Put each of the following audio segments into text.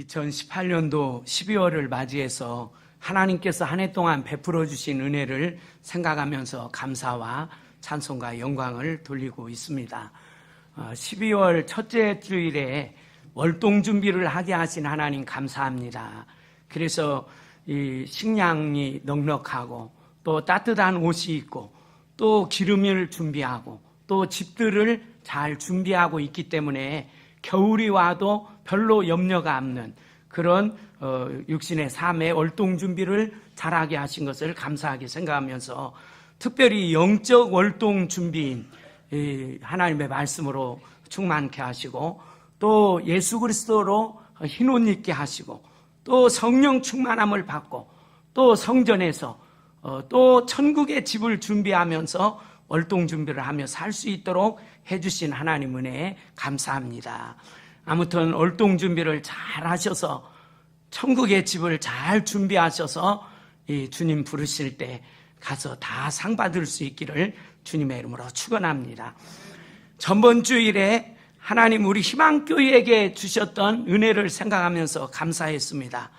2018년도 12월을 맞이해서 하나님께서 한 해 동안 베풀어 주신 은혜를 생각하면서 감사와 찬송과 영광을 돌리고 있습니다. 12월 첫째 주일에 월동 준비를 하게 하신 하나님 감사합니다. 그래서 이 식량이 넉넉하고 또 따뜻한 옷이 있고 또 기름을 준비하고 또 집들을 잘 준비하고 있기 때문에 겨울이 와도 별로 염려가 없는 그런 육신의 삶의 월동 준비를 잘하게 하신 것을 감사하게 생각하면서 특별히 영적 월동 준비인 하나님의 말씀으로 충만케 하시고 또 예수 그리스도로 흰옷 입게 하시고 또 성령 충만함을 받고 또 성전에서 또 천국의 집을 준비하면서 월동 준비를 하며 살 수 있도록 해주신 하나님 은혜에 감사합니다. 아무튼 월동 준비를 잘 하셔서 천국의 집을 잘 준비하셔서 이 주님 부르실 때 가서 다 상 받을 수 있기를 주님의 이름으로 축원합니다. 전번 주일에 하나님 우리 희망교회에게 주셨던 은혜를 생각하면서 감사했습니다.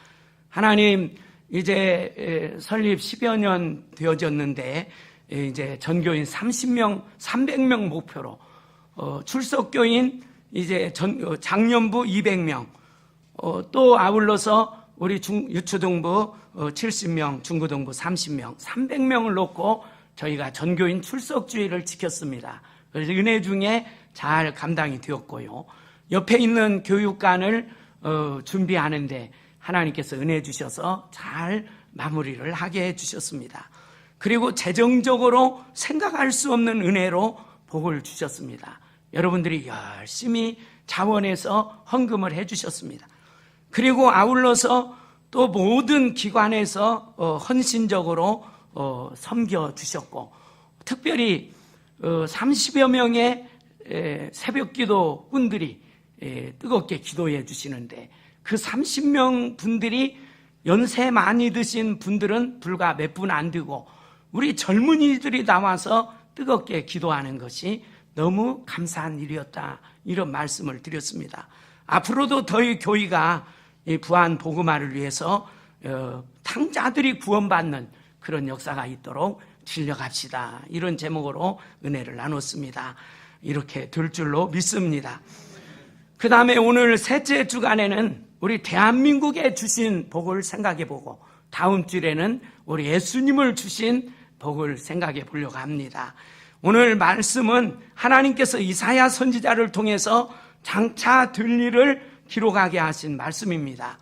하나님 이제 설립 10여 년 되어졌는데 이제 전교인 30명, 300명 목표로 출석교인 이제 장년부 200명, 또 아울러서 우리 유초등부 70명, 중고등부 30명, 300명을 놓고 저희가 전교인 출석주의를 지켰습니다. 그래서 은혜 중에 잘 감당이 되었고요. 옆에 있는 교육관을 준비하는데 하나님께서 은혜 주셔서 잘 마무리를 하게 해주셨습니다. 그리고 재정적으로 생각할 수 없는 은혜로 복을 주셨습니다. 여러분들이 열심히 자원해서 헌금을 해주셨습니다. 그리고 아울러서 또 모든 기관에서 헌신적으로 섬겨주셨고 특별히 30여 명의 새벽기도 꾼들이 뜨겁게 기도해 주시는데 그 30명 분들이 연세 많이 드신 분들은 불과 몇 분 안 되고 우리 젊은이들이 나와서 뜨겁게 기도하는 것이 너무 감사한 일이었다, 이런 말씀을 드렸습니다. 앞으로도 저희 교회가 부안 복음화를 위해서 탕자들이 구원받는 그런 역사가 있도록 진력합시다, 이런 제목으로 은혜를 나눴습니다. 이렇게 될 줄로 믿습니다. 그 다음에 오늘 셋째 주간에는 우리 대한민국에 주신 복을 생각해보고 다음 주에는 우리 예수님을 주신 복을 생각해 보려고 합니다. 오늘 말씀은 하나님께서 이사야 선지자를 통해서 장차 될 일을 기록하게 하신 말씀입니다.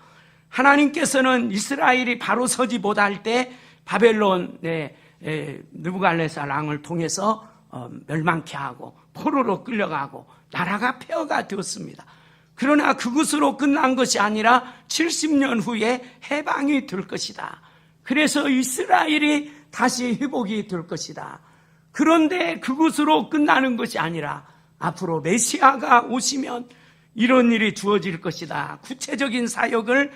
하나님께서는 이스라엘이 바로 서지 못할 때 바벨론의 느부갓네살 왕을 통해서 멸망케 하고 포로로 끌려가고 나라가 폐허가 되었습니다. 그러나 그것으로 끝난 것이 아니라 70년 후에 해방이 될 것이다. 그래서 이스라엘이 다시 회복이 될 것이다. 그런데 그것으로 끝나는 것이 아니라 앞으로 메시아가 오시면 이런 일이 주어질 것이다. 구체적인 사역을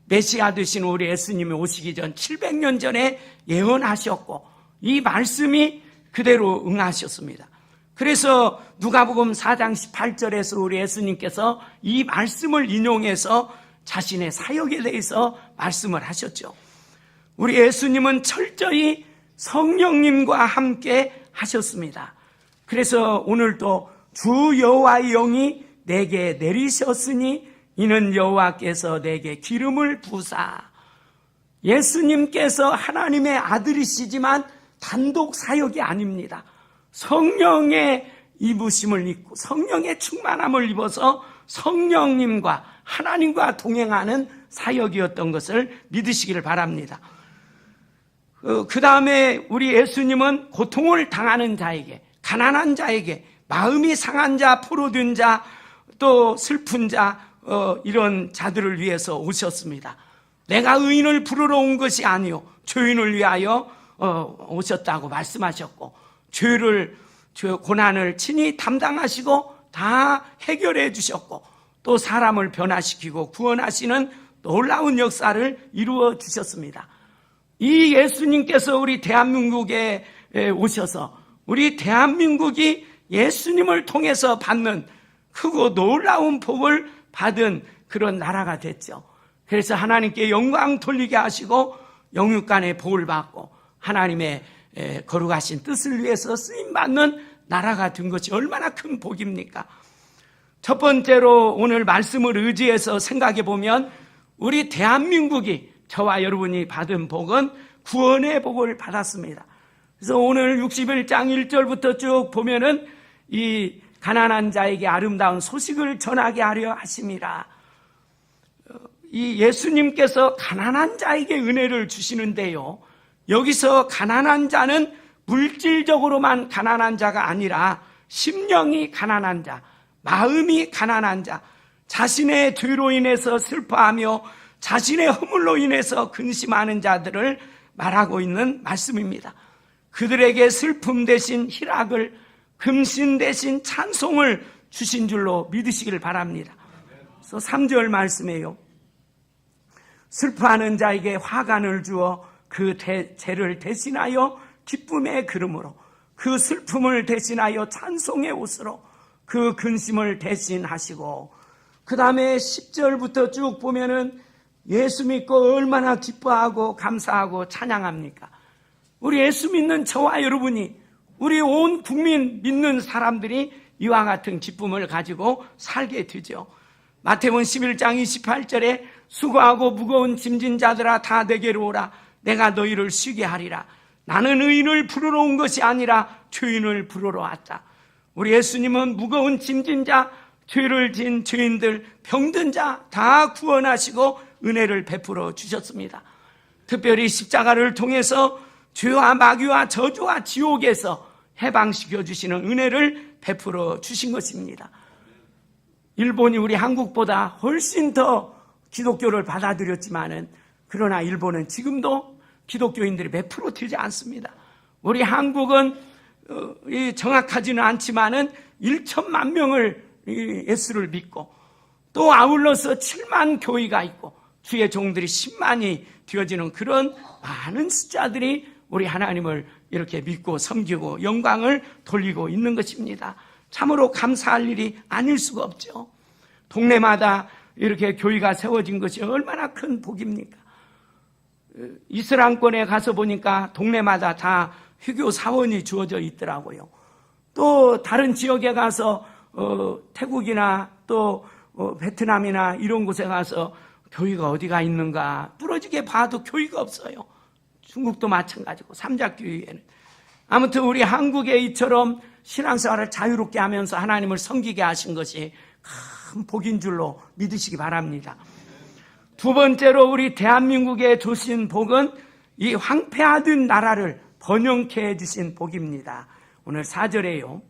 메시아 되신 우리 예수님이 오시기 전 700년 전에 예언하셨고 이 말씀이 그대로 응하셨습니다. 그래서 누가복음 4장 18절에서 우리 예수님께서 이 말씀을 인용해서 자신의 사역에 대해서 말씀을 하셨죠. 우리 예수님은 철저히 성령님과 함께 하셨습니다. 그래서 오늘도 주 여호와의 영이 내게 내리셨으니 이는 여호와께서 내게 기름을 부사. 예수님께서 하나님의 아들이시지만 단독 사역이 아닙니다. 성령의 입으심을 입고 성령의 충만함을 입어서 성령님과 하나님과 동행하는 사역이었던 것을 믿으시기를 바랍니다. 그 다음에 우리 예수님은 고통을 당하는 자에게, 가난한 자에게, 마음이 상한 자, 포로된 자, 또 슬픈 자, 이런 자들을 위해서 오셨습니다. 내가 의인을 부르러 온 것이 아니요 죄인을 위하여 오셨다고 말씀하셨고 고난을 친히 담당하시고 다 해결해 주셨고 또 사람을 변화시키고 구원하시는 놀라운 역사를 이루어 주셨습니다. 이 예수님께서 우리 대한민국에 오셔서 우리 대한민국이 예수님을 통해서 받는 크고 놀라운 복을 받은 그런 나라가 됐죠. 그래서 하나님께 영광 돌리게 하시고 영육간의 복을 받고 하나님의 거룩하신 뜻을 위해서 쓰임받는 나라가 된 것이 얼마나 큰 복입니까? 첫 번째로 오늘 말씀을 의지해서 생각해 보면 우리 대한민국이, 저와 여러분이 받은 복은 구원의 복을 받았습니다. 그래서 오늘 61장 1절부터 쭉 보면은 이 가난한 자에게 아름다운 소식을 전하게 하려 하심이라. 이 예수님께서 가난한 자에게 은혜를 주시는데요, 여기서 가난한 자는 물질적으로만 가난한 자가 아니라 심령이 가난한 자, 마음이 가난한 자, 자신의 죄로 인해서 슬퍼하며 자신의 허물로 인해서 근심하는 자들을 말하고 있는 말씀입니다. 그들에게 슬픔 대신 희락을, 금신 대신 찬송을 주신 줄로 믿으시기를 바랍니다. 그래서 3절 말씀이에요. 슬퍼하는 자에게 화관을 주어 그 죄를 대신하여 기쁨의 그름으로, 그 슬픔을 대신하여 찬송의 옷으로, 그 근심을 대신하시고, 그 다음에 10절부터 쭉 보면은 예수 믿고 얼마나 기뻐하고 감사하고 찬양합니까? 우리 예수 믿는 저와 여러분이, 우리 온 국민 믿는 사람들이 이와 같은 기쁨을 가지고 살게 되죠. 마태복음 11장 28절에 수고하고 무거운 짐진 자들아 다 내게로 오라. 내가 너희를 쉬게 하리라. 나는 의인을 부르러 온 것이 아니라 죄인을 부르러 왔다. 우리 예수님은 무거운 짐진 자, 죄를 진 죄인들, 병든 자 다 구원하시고 은혜를 베풀어 주셨습니다. 특별히 십자가를 통해서 죄와 마귀와 저주와 지옥에서 해방시켜 주시는 은혜를 베풀어 주신 것입니다. 일본이 우리 한국보다 훨씬 더 기독교를 받아들였지만은, 그러나 일본은 지금도 기독교인들이 몇 프로 되지 않습니다. 우리 한국은 정확하지는 않지만은 1천만 명을 예수를 믿고, 또 아울러서 7만 교회가 있고 주의 종들이 10만이 되어지는 그런 많은 숫자들이 우리 하나님을 이렇게 믿고 섬기고 영광을 돌리고 있는 것입니다. 참으로 감사할 일이 아닐 수가 없죠. 동네마다 이렇게 교회가 세워진 것이 얼마나 큰 복입니까? 이슬람권에 가서 보니까 동네마다 다 휴교 사원이 주어져 있더라고요. 또 다른 지역에 가서 태국이나 또 베트남이나 이런 곳에 가서 교회가 어디가 있는가 부러지게 봐도 교회가 없어요. 중국도 마찬가지고 삼작교회에는. 아무튼 우리 한국에 이처럼 신앙생활을 자유롭게 하면서 하나님을 섬기게 하신 것이 큰 복인 줄로 믿으시기 바랍니다. 두 번째로 우리 대한민국에 주신 복은 이 황폐하던 나라를 번영케 해주신 복입니다. 오늘 4절에요.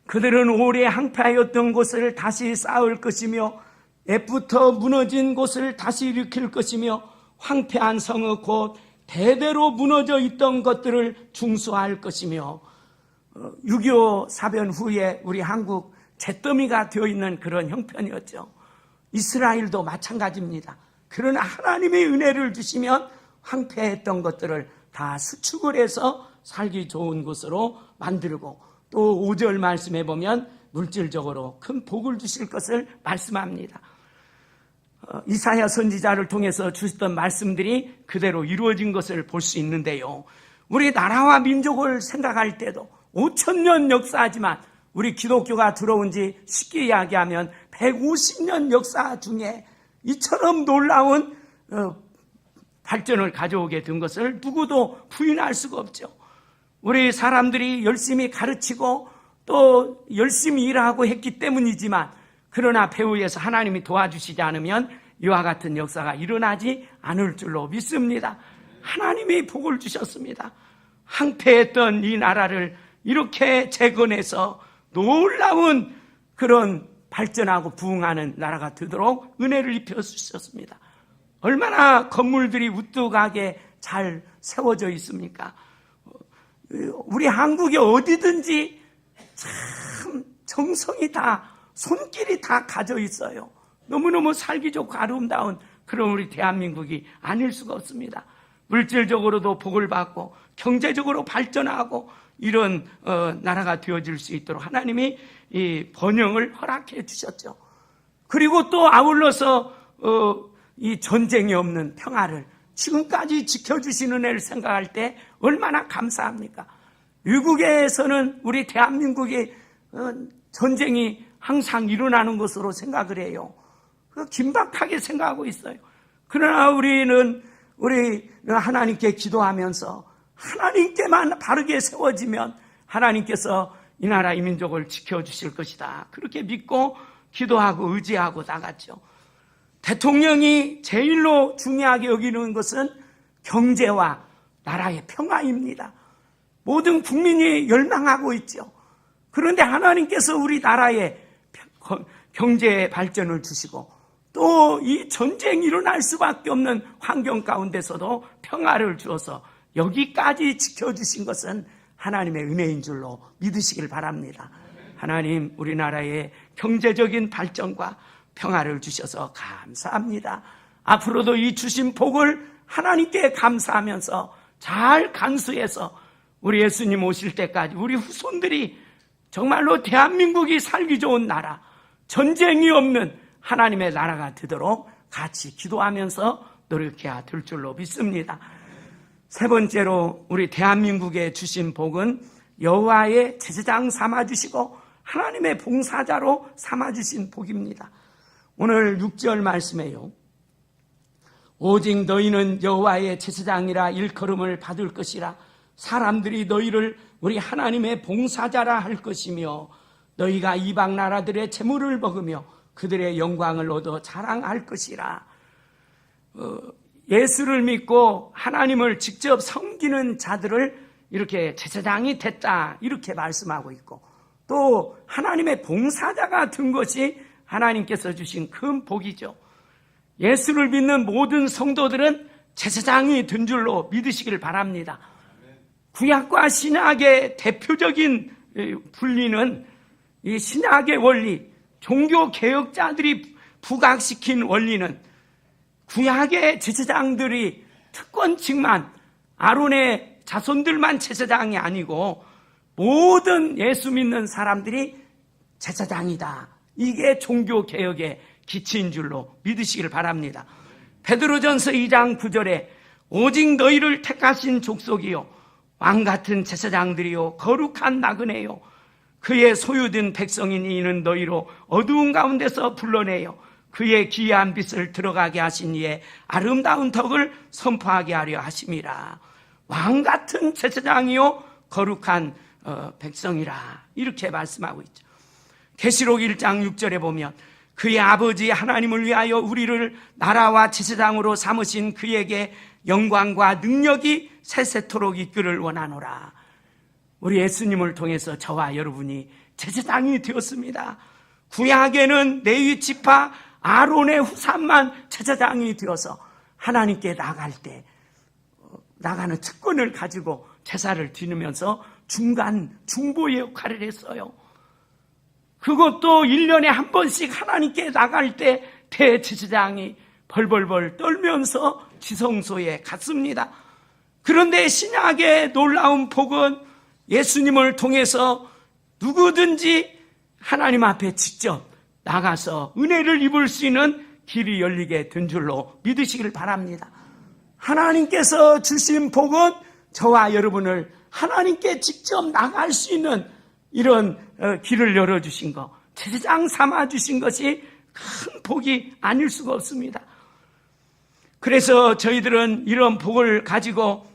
그들은 오래 황폐하였던 곳을 다시 쌓을 것이며 옛부터 무너진 곳을 다시 일으킬 것이며 황폐한 성의 곧 대대로 무너져 있던 것들을 중수할 것이며, 6.25 사변 후에 우리 한국 잿더미가 되어 있는 그런 형편이었죠. 이스라엘도 마찬가지입니다. 그러나 하나님의 은혜를 주시면 황폐했던 것들을 다 수축을 해서 살기 좋은 곳으로 만들고, 또 5절 말씀해 보면 물질적으로 큰 복을 주실 것을 말씀합니다. 이사야 선지자를 통해서 주셨던 말씀들이 그대로 이루어진 것을 볼 수 있는데요, 우리 나라와 민족을 생각할 때도 5,000년 역사지만 우리 기독교가 들어온 지 쉽게 이야기하면 150년 역사 중에 이처럼 놀라운 발전을 가져오게 된 것을 누구도 부인할 수가 없죠. 우리 사람들이 열심히 가르치고 또 열심히 일하고 했기 때문이지만, 그러나 배후에서 하나님이 도와주시지 않으면 이와 같은 역사가 일어나지 않을 줄로 믿습니다. 하나님이 복을 주셨습니다. 황폐했던 이 나라를 이렇게 재건해서 놀라운 그런 발전하고 부흥하는 나라가 되도록 은혜를 입혀 주셨습니다. 얼마나 건물들이 우뚝하게 잘 세워져 있습니까? 우리 한국에 어디든지 참 정성이 다, 손길이 다 가져 있어요. 너무너무 살기 좋고 아름다운 그런 우리 대한민국이 아닐 수가 없습니다. 물질적으로도 복을 받고 경제적으로 발전하고 이런 나라가 되어질 수 있도록 하나님이 이 번영을 허락해 주셨죠. 그리고 또 아울러서 이 전쟁이 없는 평화를 지금까지 지켜주신 은혜를 생각할 때 얼마나 감사합니까? 미국에서는 우리 대한민국이 전쟁이 항상 일어나는 것으로 생각을 해요. 긴박하게 생각하고 있어요. 그러나 우리 하나님께 기도하면서 하나님께만 바르게 세워지면 하나님께서 이 나라 이 민족을 지켜주실 것이다. 그렇게 믿고 기도하고 의지하고 나갔죠. 대통령이 제일로 중요하게 여기는 것은 경제와 나라의 평화입니다. 모든 국민이 열망하고 있죠. 그런데 하나님께서 우리 나라의 경제 발전을 주시고 또 이 전쟁이 일어날 수밖에 없는 환경 가운데서도 평화를 주어서 여기까지 지켜주신 것은 하나님의 은혜인 줄로 믿으시길 바랍니다. 하나님, 우리나라의 경제적인 발전과 평화를 주셔서 감사합니다. 앞으로도 이 주신 복을 하나님께 감사하면서 잘 간수해서 우리 예수님 오실 때까지 우리 후손들이 정말로 대한민국이 살기 좋은 나라, 전쟁이 없는 하나님의 나라가 되도록 같이 기도하면서 노력해야 될 줄로 믿습니다. 세 번째로 우리 대한민국에 주신 복은 여호와의 제사장 삼아주시고 하나님의 봉사자로 삼아주신 복입니다. 오늘 6절 말씀에요. 오직 너희는 여호와의 제사장이라 일컬음을 받을 것이라. 사람들이 너희를 우리 하나님의 봉사자라 할 것이며 너희가 이방 나라들의 재물을 먹으며 그들의 영광을 얻어 자랑할 것이라. 예수를 믿고 하나님을 직접 섬기는 자들을 이렇게 제사장이 됐다 이렇게 말씀하고 있고, 또 하나님의 봉사자가 된 것이 하나님께서 주신 큰 복이죠. 예수를 믿는 모든 성도들은 제사장이 된 줄로 믿으시길 바랍니다. 구약과 신약의 대표적인 분리는 이 신약의 원리, 종교 개혁자들이 부각시킨 원리는 구약의 제사장들이 특권층만, 아론의 자손들만 제사장이 아니고 모든 예수 믿는 사람들이 제사장이다. 이게 종교 개혁의 기치인 줄로 믿으시길 바랍니다. 베드로전서 2장 9절에 오직 너희를 택하신 족속이요 왕같은 제사장들이요 거룩한 나그네요 그의 소유된 백성이니 이는 너희로 어두운 가운데서 불러내요 그의 기이한 빛을 들어가게 하신 이의 아름다운 덕을 선포하게 하려 하심이라. 왕같은 제사장이요 거룩한 백성이라 이렇게 말씀하고 있죠. 계시록 1장 6절에 보면 그의 아버지 하나님을 위하여 우리를 나라와 제사장으로 삼으신 그에게 영광과 능력이 세세토록 있기를 원하노라. 우리 예수님을 통해서 저와 여러분이 제사장이 되었습니다. 구약에는 레위 지파 아론의 후손만 제사장이 되어서 하나님께 나갈 때 나가는 특권을 가지고 제사를 드리면서 중보의 역할을 했어요. 그것도 1년에 한 번씩 하나님께 나갈 때 대제사장이 벌벌벌 떨면서 지성소에 갔습니다. 그런데 신약의 놀라운 복은 예수님을 통해서 누구든지 하나님 앞에 직접 나가서 은혜를 입을 수 있는 길이 열리게 된 줄로 믿으시길 바랍니다. 하나님께서 주신 복은 저와 여러분을 하나님께 직접 나갈 수 있는 이런 길을 열어주신 것, 제사장 삼아주신 것이 큰 복이 아닐 수가 없습니다. 그래서 저희들은 이런 복을 가지고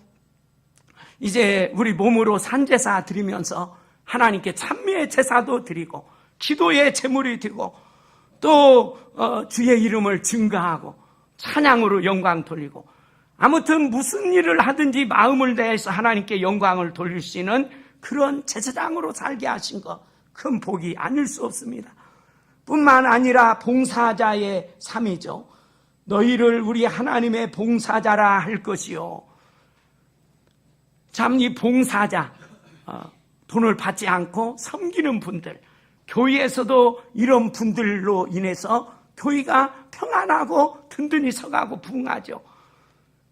이제 우리 몸으로 산제사 드리면서 하나님께 찬미의 제사도 드리고 기도의 제물이 되고 또 주의 이름을 증거하고 찬양으로 영광 돌리고 아무튼 무슨 일을 하든지 마음을 다해서 하나님께 영광을 돌릴 수 있는 그런 제사장으로 살게 하신 것, 큰 복이 아닐 수 없습니다. 뿐만 아니라 봉사자의 삶이죠. 너희를 우리 하나님의 봉사자라 할 것이요. 참 이 봉사자, 돈을 받지 않고 섬기는 분들, 교회에서도 이런 분들로 인해서 교회가 평안하고 든든히 서가고 부흥하죠.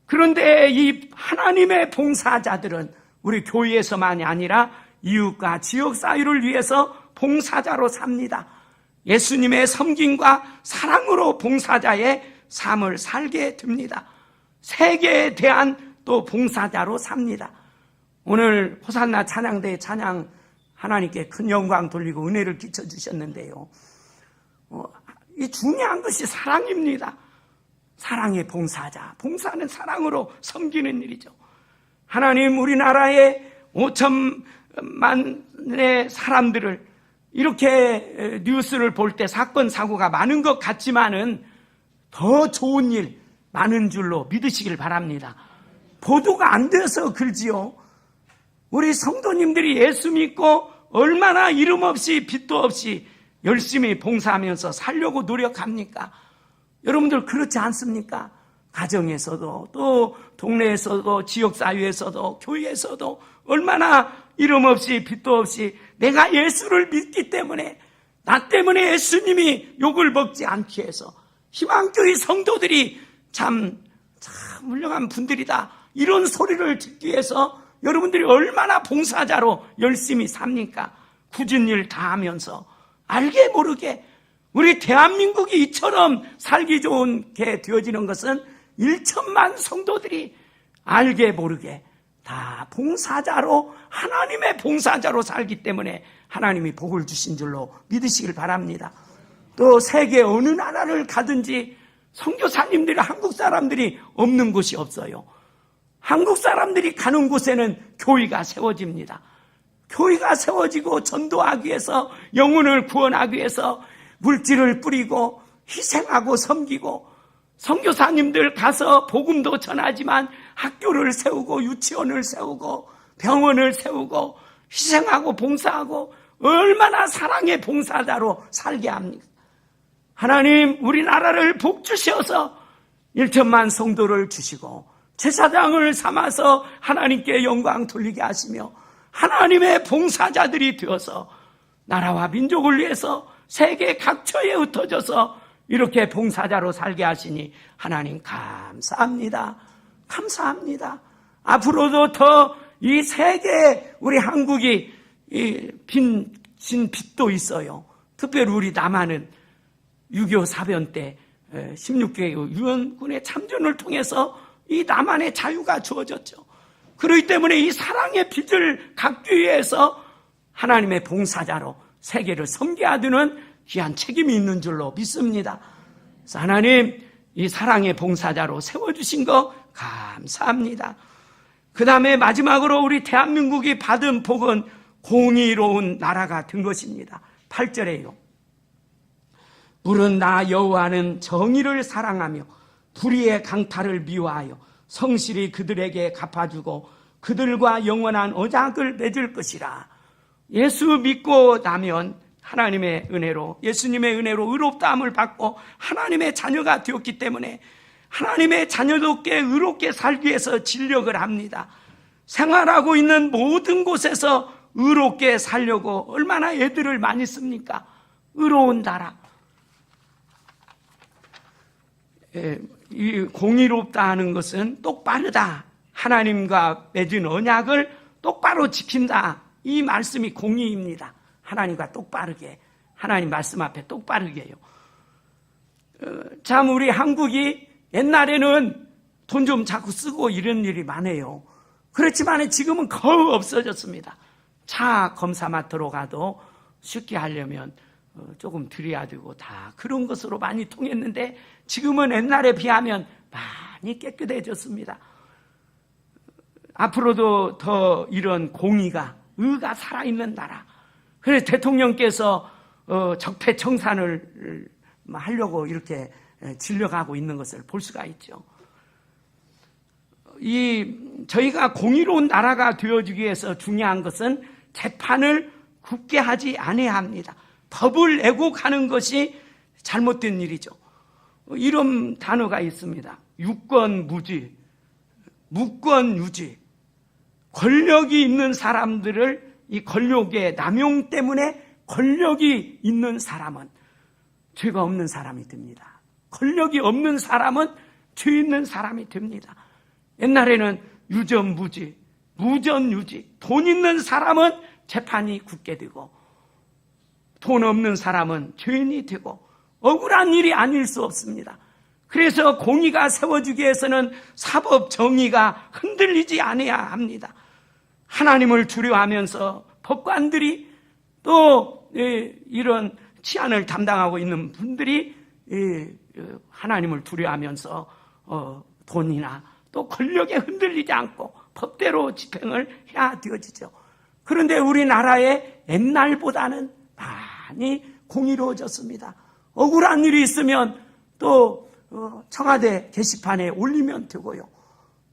그런데 이 하나님의 봉사자들은 우리 교회에서만이 아니라 이웃과 지역 사회를 위해서 봉사자로 삽니다. 예수님의 섬김과 사랑으로 봉사자의 삶을 살게 됩니다. 세계에 대한 또 봉사자로 삽니다. 오늘 호산나 찬양대 찬양 하나님께 큰 영광 돌리고 은혜를 끼쳐주셨는데요. 이 중요한 것이 사랑입니다. 사랑의 봉사자. 봉사는 사랑으로 섬기는 일이죠. 하나님 우리나라의 5천만의 사람들을 이렇게 뉴스를 볼 때 사건 사고가 많은 것 같지만은 더 좋은 일 많은 줄로 믿으시길 바랍니다. 보도가 안 돼서 그러지요. 우리 성도님들이 예수 믿고 얼마나 이름 없이 빚도 없이 열심히 봉사하면서 살려고 노력합니까? 여러분들 그렇지 않습니까? 가정에서도 또 동네에서도 지역사회에서도 교회에서도 얼마나 이름 없이 빚도 없이 내가 예수를 믿기 때문에 나 때문에 예수님이 욕을 먹지 않게 해서 희망교회 성도들이 참 훌륭한 분들이다 이런 소리를 듣기 위해서 여러분들이 얼마나 봉사자로 열심히 삽니까? 굳은 일 다 하면서 알게 모르게 우리 대한민국이 이처럼 살기 좋게 되어지는 것은 1천만 성도들이 알게 모르게 다 봉사자로 하나님의 봉사자로 살기 때문에 하나님이 복을 주신 줄로 믿으시길 바랍니다. 또 세계 어느 나라를 가든지 선교사님들이 한국 사람들이 없는 곳이 없어요. 한국 사람들이 가는 곳에는 교회가 세워집니다. 교회가 세워지고 전도하기 위해서 영혼을 구원하기 위해서 물질을 뿌리고 희생하고 섬기고 선교사님들 가서 복음도 전하지만 학교를 세우고 유치원을 세우고 병원을 세우고 희생하고 봉사하고 얼마나 사랑의 봉사자로 살게 합니까? 하나님 우리나라를 복 주셔서 1천만 성도를 주시고 제사장을 삼아서 하나님께 영광 돌리게 하시며 하나님의 봉사자들이 되어서 나라와 민족을 위해서 세계 각처에 흩어져서 이렇게 봉사자로 살게 하시니 하나님 감사합니다. 감사합니다. 앞으로도 더 이 세계에 우리 한국이 진 빚도 있어요. 특별히 우리 남한은 6.25 사변 때 16개 유엔군의 참전을 통해서 이 남한의 자유가 주어졌죠. 그렇기 때문에 이 사랑의 빚을 갚기 위해서 하나님의 봉사자로 세계를 섬겨하는 귀한 책임이 있는 줄로 믿습니다. 그래서 하나님 이 사랑의 봉사자로 세워주신 거 감사합니다. 그 다음에 마지막으로 우리 대한민국이 받은 복은 공의로운 나라가 된 것입니다. 8절에요. 물은 나 여호와는 정의를 사랑하며 불의의 강탈을 미워하여 성실히 그들에게 갚아주고 그들과 영원한 언약을 맺을 것이라. 예수 믿고 나면 하나님의 은혜로 예수님의 은혜로 의롭다함을 받고 하나님의 자녀가 되었기 때문에 하나님의 자녀답게 의롭게 살기 위해서 진력을 합니다. 생활하고 있는 모든 곳에서 의롭게 살려고 얼마나 애들을 많이 씁니까? 의로운 나라. 이 공의롭다 하는 것은 똑바르다. 하나님과 맺은 언약을 똑바로 지킨다. 이 말씀이 공의입니다. 하나님과 똑바르게, 하나님 말씀 앞에 똑바르게요. 참 우리 한국이 옛날에는 돈 좀 자꾸 쓰고 이런 일이 많아요. 그렇지만 지금은 거의 없어졌습니다. 차 검사 맡으러 가도 쉽게 하려면 조금 드려야 되고 다 그런 것으로 많이 통했는데 지금은 옛날에 비하면 많이 깨끗해졌습니다. 앞으로도 더 이런 공의가 의가 살아있는 나라. 그래서 대통령께서 적폐청산을 하려고 이렇게 진력하고 있는 것을 볼 수가 있죠. 저희가 공의로운 나라가 되어주기 위해서 중요한 것은 재판을 굳게 하지 않아야 합니다. 법을 왜곡하는 것이 잘못된 일이죠. 이런 단어가 있습니다. 유권무지, 무권유지. 권력이 있는 사람들을 이 권력의 남용 때문에 권력이 있는 사람은 죄가 없는 사람이 됩니다. 권력이 없는 사람은 죄 있는 사람이 됩니다. 옛날에는 유전무지, 무전유지. 돈 있는 사람은 재판이 굳게 되고 돈 없는 사람은 죄인이 되고 억울한 일이 아닐 수 없습니다. 그래서 공의가 세워지기 위해서는 사법 정의가 흔들리지 않아야 합니다. 하나님을 두려워하면서 법관들이 또 이런 치안을 담당하고 있는 분들이 하나님을 두려워하면서 돈이나 또 권력에 흔들리지 않고 법대로 집행을 해야 되어지죠. 그런데 우리나라의 옛날보다는 많이 공의로워졌습니다. 억울한 일이 있으면 또 청와대 게시판에 올리면 되고요.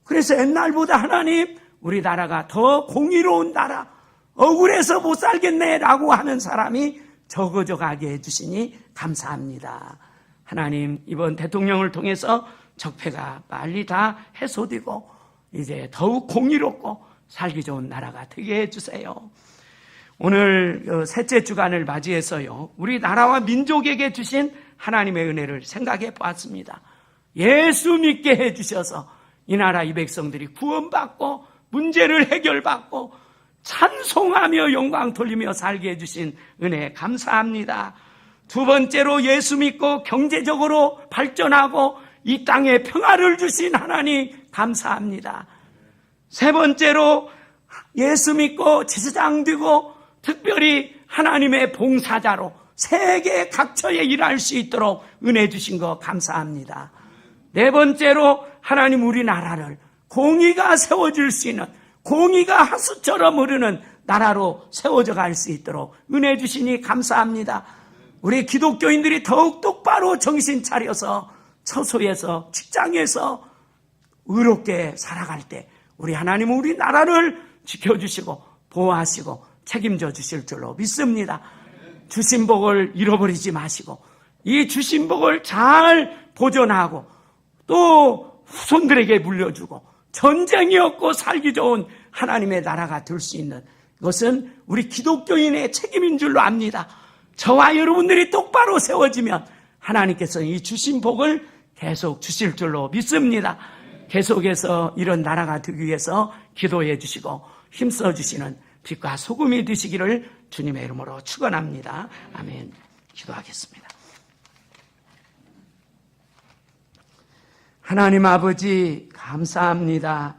그래서 옛날보다 하나님 우리나라가 더 공의로운 나라, 억울해서 못 살겠네 라고 하는 사람이 적어져가게 해주시니 감사합니다. 하나님 이번 대통령을 통해서 적폐가 빨리 다 해소되고 이제 더욱 공의롭고 살기 좋은 나라가 되게 해주세요. 오늘 셋째 주간을 맞이해서요, 우리나라와 민족에게 주신 하나님의 은혜를 생각해 보았습니다. 예수 믿게 해주셔서 이 나라 이 백성들이 구원받고 문제를 해결받고 찬송하며 영광 돌리며 살게 해주신 은혜 감사합니다. 두 번째로 예수 믿고 경제적으로 발전하고 이 땅에 평화를 주신 하나님 감사합니다. 세 번째로 예수 믿고 제사장 되고 특별히 하나님의 봉사자로 세계 각처에 일할 수 있도록 은혜 주신 거 감사합니다. 네 번째로 하나님 우리나라를 공의가 세워질 수 있는, 공의가 하수처럼 흐르는 나라로 세워져 갈 수 있도록 은혜 주시니 감사합니다. 우리 기독교인들이 더욱 똑바로 정신 차려서 처소에서 직장에서 의롭게 살아갈 때 우리 하나님은 우리나라를 지켜주시고 보호하시고 책임져 주실 줄로 믿습니다. 주신 복을 잃어버리지 마시고 이 주신 복을 잘 보존하고 또 후손들에게 물려주고 전쟁이 없고 살기 좋은 하나님의 나라가 될 수 있는 것은 우리 기독교인의 책임인 줄로 압니다. 저와 여러분들이 똑바로 세워지면 하나님께서는 이 주신 복을 계속 주실 줄로 믿습니다. 계속해서 이런 나라가 되기 위해서 기도해 주시고 힘써 주시는 빛과 소금이 되시기를 주님의 이름으로 축원합니다. 아멘. 기도하겠습니다. 하나님 아버지 감사합니다.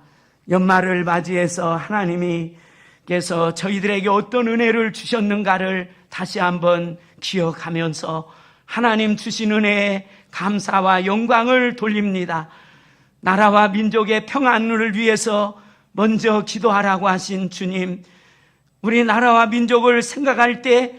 연말을 맞이해서 하나님께서 저희들에게 어떤 은혜를 주셨는가를 다시 한번 기억하면서 하나님 주신 은혜에 감사와 영광을 돌립니다. 나라와 민족의 평안을 위해서 먼저 기도하라고 하신 주님, 우리 나라와 민족을 생각할 때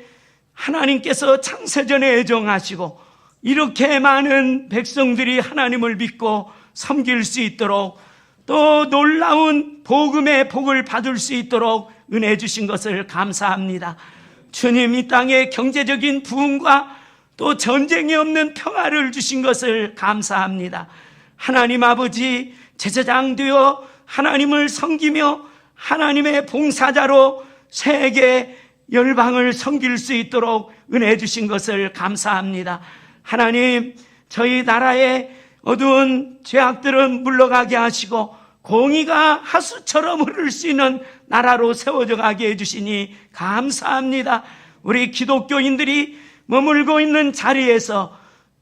하나님께서 창세전에 애정하시고 이렇게 많은 백성들이 하나님을 믿고 섬길 수 있도록 또 놀라운 복음의 복을 받을 수 있도록 은혜 주신 것을 감사합니다. 주님, 이 땅에 경제적인 부흥과 또 전쟁이 없는 평화를 주신 것을 감사합니다. 하나님 아버지, 제사장 되어 하나님을 섬기며 하나님의 봉사자로 세계 열방을 섬길 수 있도록 은혜 주신 것을 감사합니다. 하나님, 저희 나라의 어두운 죄악들은 물러가게 하시고 공의가 하수처럼 흐를 수 있는 나라로 세워져 가게 해주시니 감사합니다. 우리 기독교인들이 머물고 있는 자리에서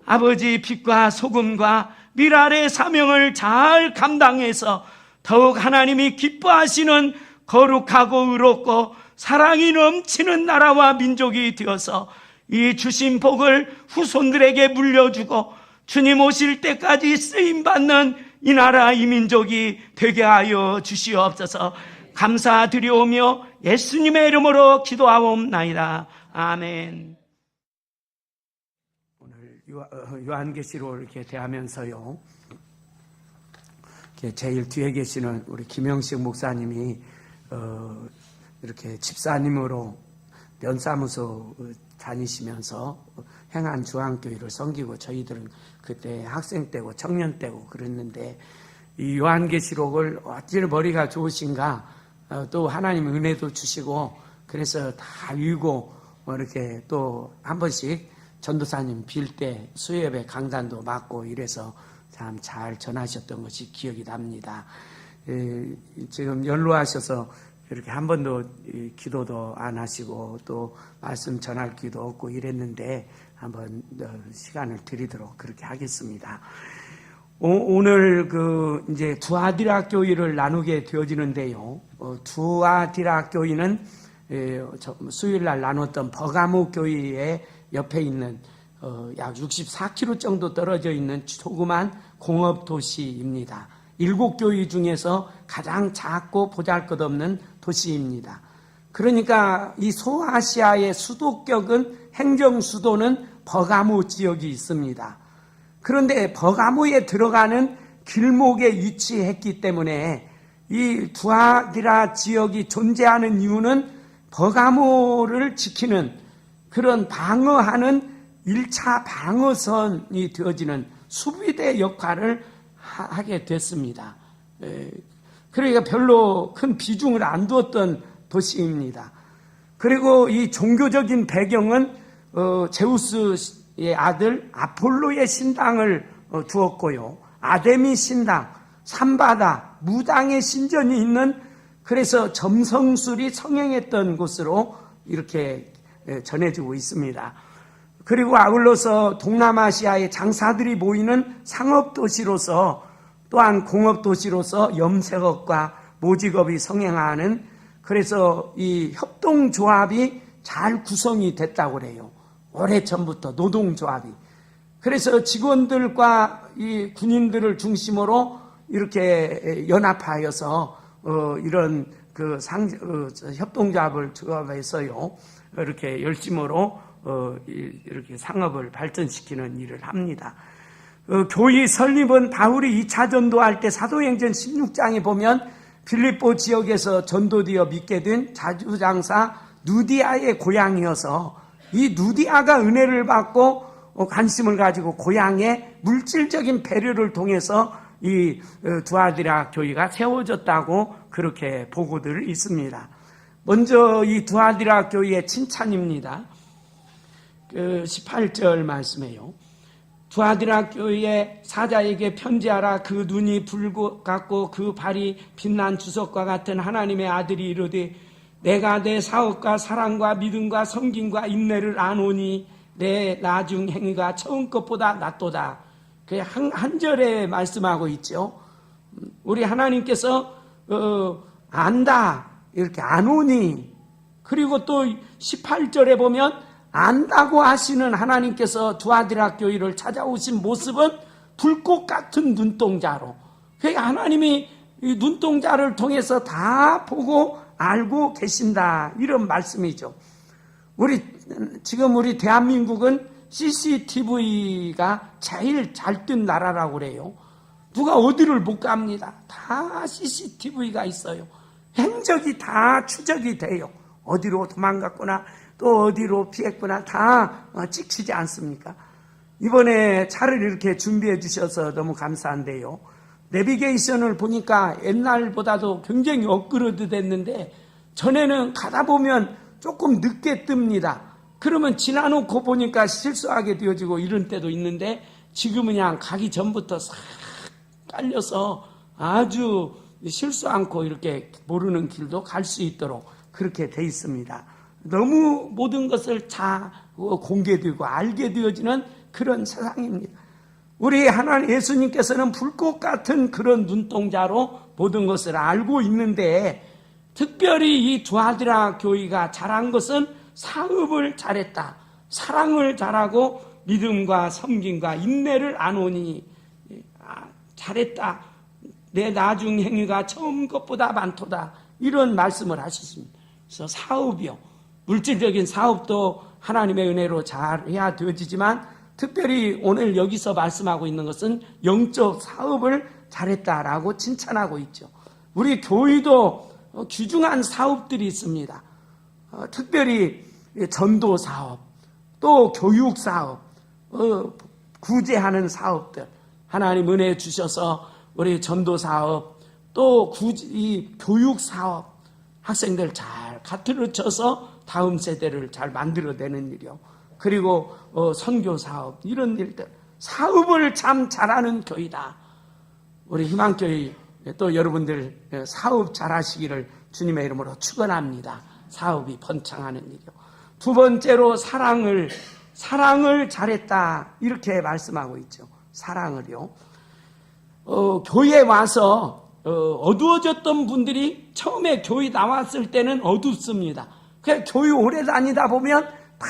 아버지 빛과 소금과 미랄의 사명을 잘 감당해서 더욱 하나님이 기뻐하시는 거룩하고 의롭고 사랑이 넘치는 나라와 민족이 되어서 이 주신 복을 후손들에게 물려주고 주님 오실 때까지 쓰임받는 이 나라 이 민족이 되게 하여 주시옵소서. 감사드리오며 예수님의 이름으로 기도하옵나이다. 아멘. 오늘 요한계시록을 이렇게 대하면서요, 제일 뒤에 계시는 우리 김영식 목사님이 이렇게 집사님으로 면사무소 다니시면서 행한 중앙교회를 섬기고 저희들은 그때 학생 때고 청년 때고 그랬는데 이 요한계시록을 어찌 머리가 좋으신가, 또 하나님 은혜도 주시고 그래서 다 읽고 이렇게 또 한 번씩 전도사님 빌 때 수요예배 강단도 맡고 이래서 참 잘 전하셨던 것이 기억이 납니다. 지금 연로하셔서 이렇게 한 번도 기도도 안 하시고 또 말씀 전할 기도 없고 이랬는데 한번 시간을 드리도록 그렇게 하겠습니다. 오늘 이제 두아디라 교회를 나누게 되어지는데요. 두아디라 교회는 수요일날 나눴던 버가모 교회의 옆에 있는 약 64km 정도 떨어져 있는 조그만 공업 도시입니다. 7교회 중에서 가장 작고 보잘것없는 도시입니다. 그러니까 이 소아시아의 수도격은 행정 수도는 버가모 지역이 있습니다. 그런데 버가모에 들어가는 길목에 위치했기 때문에 이 두아디라 지역이 존재하는 이유는 버가모를 지키는 그런 방어하는 1차 방어선이 되어지는 수비대 역할을 하게 됐습니다. 그러니까 별로 큰 비중을 안 두었던 도시입니다. 그리고 이 종교적인 배경은 제우스의 아들 아폴로의 신당을 두었고요. 아데미 신당, 삼바다, 무당의 신전이 있는, 그래서 점성술이 성행했던 곳으로 이렇게 전해지고 있습니다. 그리고 아울러서 동남아시아의 장사들이 모이는 상업도시로서, 또한 공업도시로서 염색업과 모직업이 성행하는, 그래서 이 협동조합이 잘 구성이 됐다고 그래요. 오래전부터 노동조합이. 그래서 직원들과 이 군인들을 중심으로 이렇게 연합하여서 이런 협동조합을 조합해서요, 이렇게 열심으로 이렇게 상업을 발전시키는 일을 합니다. 교회 설립은 바울이 2차 전도할 때 사도행전 16장에 보면 빌립보 지역에서 전도되어 믿게 된 자주장사 누디아의 고향이어서 이 누디아가 은혜를 받고 관심을 가지고 고향에 물질적인 배려를 통해서 이 두아디라 교회가 세워졌다고 그렇게 보고들 있습니다. 먼저 이 두아디라 교회의 칭찬입니다. 18절 말씀에요. 두아디라 교회의 사자에게 편지하라. 그 눈이 불 같고 그 발이 빛난 주석과 같은 하나님의 아들이 이르되 내가 내 사업과 사랑과 믿음과 섬김과 인내를 아노니 내 나중 행위가 처음 것보다 낫도다. 그게 한 절에 말씀하고 있죠. 우리 하나님께서 안다 이렇게 아노니, 그리고 또 18절에 보면 안다고 하시는 하나님께서 두아디라 교회를 찾아오신 모습은 불꽃 같은 눈동자로, 그러니까 하나님이 이 눈동자를 통해서 다 보고 알고 계신다, 이런 말씀이죠. 지금 우리 대한민국은 CCTV가 제일 잘 뜬 나라라고 그래요. 누가 어디를 못 갑니다. 다 CCTV가 있어요. 행적이 다 추적이 돼요. 어디로 도망갔구나, 또 어디로 피했구나, 다 찍히지 않습니까? 이번에 차를 이렇게 준비해 주셔서 너무 감사한데요. 내비게이션을 보니까 옛날보다도 굉장히 업그레이드 됐는데, 전에는 가다 보면 조금 늦게 뜹니다. 그러면 지나놓고 보니까 실수하게 되어지고 이런 때도 있는데, 지금은 그냥 가기 전부터 싹 깔려서 아주 실수 않고 이렇게 모르는 길도 갈 수 있도록 그렇게 돼 있습니다. 너무 모든 것을 다 공개되고 알게 되어지는 그런 세상입니다. 우리 하나님 예수님께서는 불꽃 같은 그런 눈동자로 모든 것을 알고 있는데, 특별히 이 두아디라 교회가 잘한 것은 사업을 잘했다, 사랑을 잘하고 믿음과 섬김과 인내를 아노니 잘했다, 내 나중 행위가 처음 것보다 많도다, 이런 말씀을 하셨습니다. 그래서 사업이요, 물질적인 사업도 하나님의 은혜로 잘 해야 되어지지만, 특별히 오늘 여기서 말씀하고 있는 것은 영적 사업을 잘했다라고 칭찬하고 있죠. 우리 교회도 귀중한 사업들이 있습니다. 특별히 전도 사업, 또 교육 사업, 구제하는 사업들, 하나님 은혜 주셔서 우리 전도 사업, 또 이 교육 사업, 학생들 잘 가르쳐서 다음 세대를 잘 만들어내는 일이요. 그리고 선교 사업, 이런 일들, 사업을 참 잘하는 교회다. 우리 희망교회 또 여러분들 사업 잘하시기를 주님의 이름으로 축원합니다. 사업이 번창하는 일이요. 두 번째로 사랑을 잘했다, 이렇게 말씀하고 있죠. 사랑을요. 교회에 와서 어두워졌던 분들이 처음에 교회 나왔을 때는 어둡습니다. 그냥 교회 오래 다니다 보면 다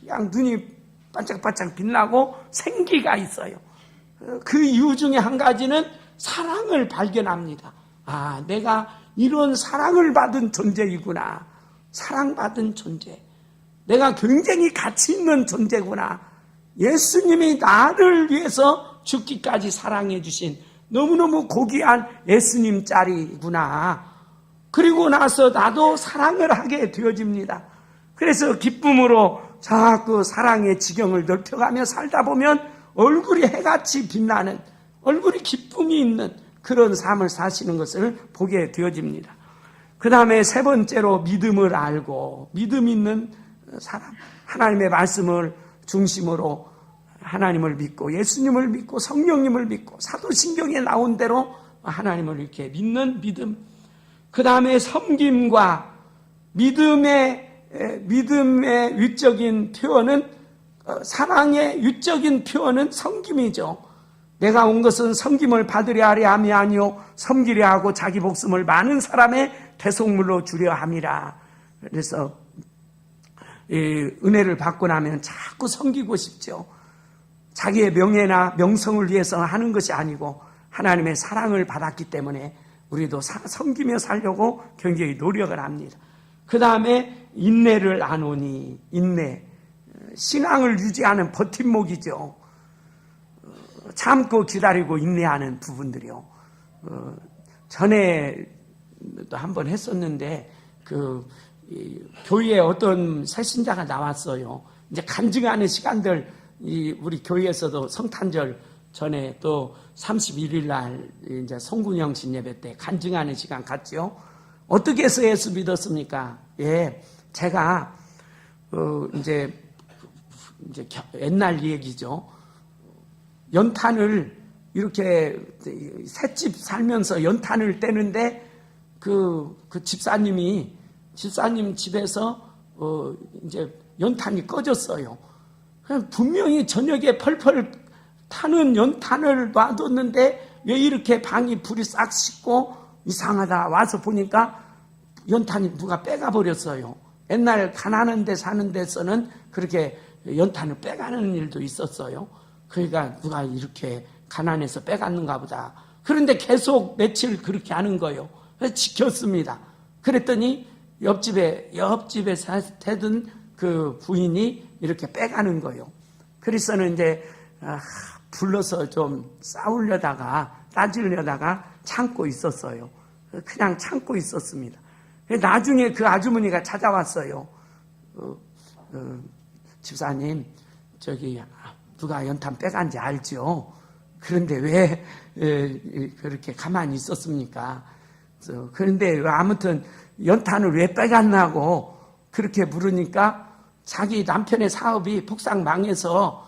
그냥 눈이 반짝반짝 빛나고 생기가 있어요. 그 이유 중에 한 가지는 사랑을 발견합니다. 아, 내가 이런 사랑을 받은 존재이구나. 사랑받은 존재. 내가 굉장히 가치 있는 존재구나. 예수님이 나를 위해서 죽기까지 사랑해 주신 너무너무 고귀한 예수님 짤이구나. 그리고 나서 나도 사랑을 하게 되어집니다. 그래서 기쁨으로 자꾸 사랑의 지경을 넓혀가며 살다 보면 얼굴이 해같이 빛나는, 얼굴이 기쁨이 있는 그런 삶을 사시는 것을 보게 되어집니다. 그 다음에 세 번째로 믿음을 알고, 믿음 있는 사람, 하나님의 말씀을 중심으로 하나님을 믿고 예수님을 믿고 성령님을 믿고 사도신경에 나온 대로 하나님을 이렇게 믿는 믿음. 그 다음에 섬김과 믿음의 위적인 표현은, 사랑의 위적인 표현은 섬김이죠. 내가 온 것은 섬김을 받으려 하려 함이 아니요 섬기려 하고 자기 목숨을 많은 사람의 대속물로 주려 함이라. 그래서 이 은혜를 받고 나면 자꾸 섬기고 싶죠. 자기의 명예나 명성을 위해서 하는 것이 아니고 하나님의 사랑을 받았기 때문에 우리도 섬기며 살려고 굉장히 노력을 합니다. 그 다음에 인내를 아노니, 인내, 신앙을 유지하는 버팀목이죠. 참고 기다리고 인내하는 부분들이요. 전에 한번 했었는데 교회에 어떤 새신자가 나왔어요. 이제 간증하는 시간들, 우리 교회에서도 성탄절 전에 또 31일 날 이제 송군영신 예배 때 간증하는 시간 갔죠. 어떻게 해서 예수 믿었습니까? 예, 제가 이제 옛날 얘기죠. 연탄을 이렇게 셋집 살면서 연탄을 떼는데 그 집사님 집에서 이제 연탄이 꺼졌어요. 분명히 저녁에 펄펄 타는 연탄을 놔뒀는데 왜 이렇게 방이 불이 싹 씻고 이상하다. 와서 보니까 연탄이 누가 빼가 버렸어요. 옛날 가난한 데 사는 데서는 그렇게 연탄을 빼가는 일도 있었어요. 그러니까 누가 이렇게 가난해서 빼갔는가 보다. 그런데 계속 며칠 그렇게 하는 거예요. 그래서 지켰습니다. 그랬더니 옆집에 살던 그 부인이 이렇게 빼가는 거예요. 그래서는 이제 불러서 좀 싸우려다가 따지려다가 참고 있었어요. 그냥 참고 있었습니다. 나중에 그 아주머니가 찾아왔어요. 집사님, 저기 누가 연탄 빼간지 알죠? 그런데 왜 그렇게 가만히 있었습니까? 그런데 아무튼 연탄을 왜 빼갔냐고 그렇게 물으니까 자기 남편의 사업이 폭삭 망해서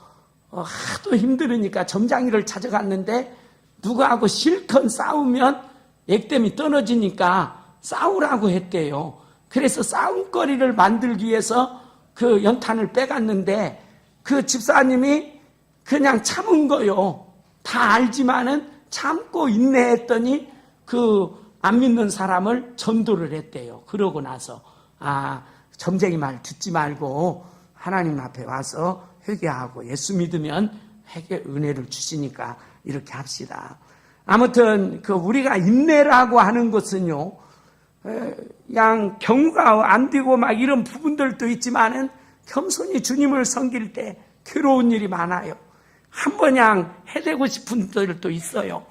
하도 힘들으니까 점장이를 찾아갔는데 누구하고 실컷 싸우면 액땜이 떨어지니까 싸우라고 했대요. 그래서 싸움거리를 만들기 위해서 그 연탄을 빼갔는데 그 집사님이 그냥 참은 거요. 다 알지만은 참고 인내했더니 그 안 믿는 사람을 전도를 했대요. 그러고 나서 점쟁이 말 듣지 말고 하나님 앞에 와서 회개하고 예수 믿으면 은혜를 주시니까 이렇게 합시다. 아무튼 우리가 인내라고 하는 것은요, 그냥 경우가 안 되고 막 이런 부분들도 있지만은 겸손히 주님을 섬길 때 괴로운 일이 많아요. 한 번 그냥 해대고 싶은 분들도 있어요.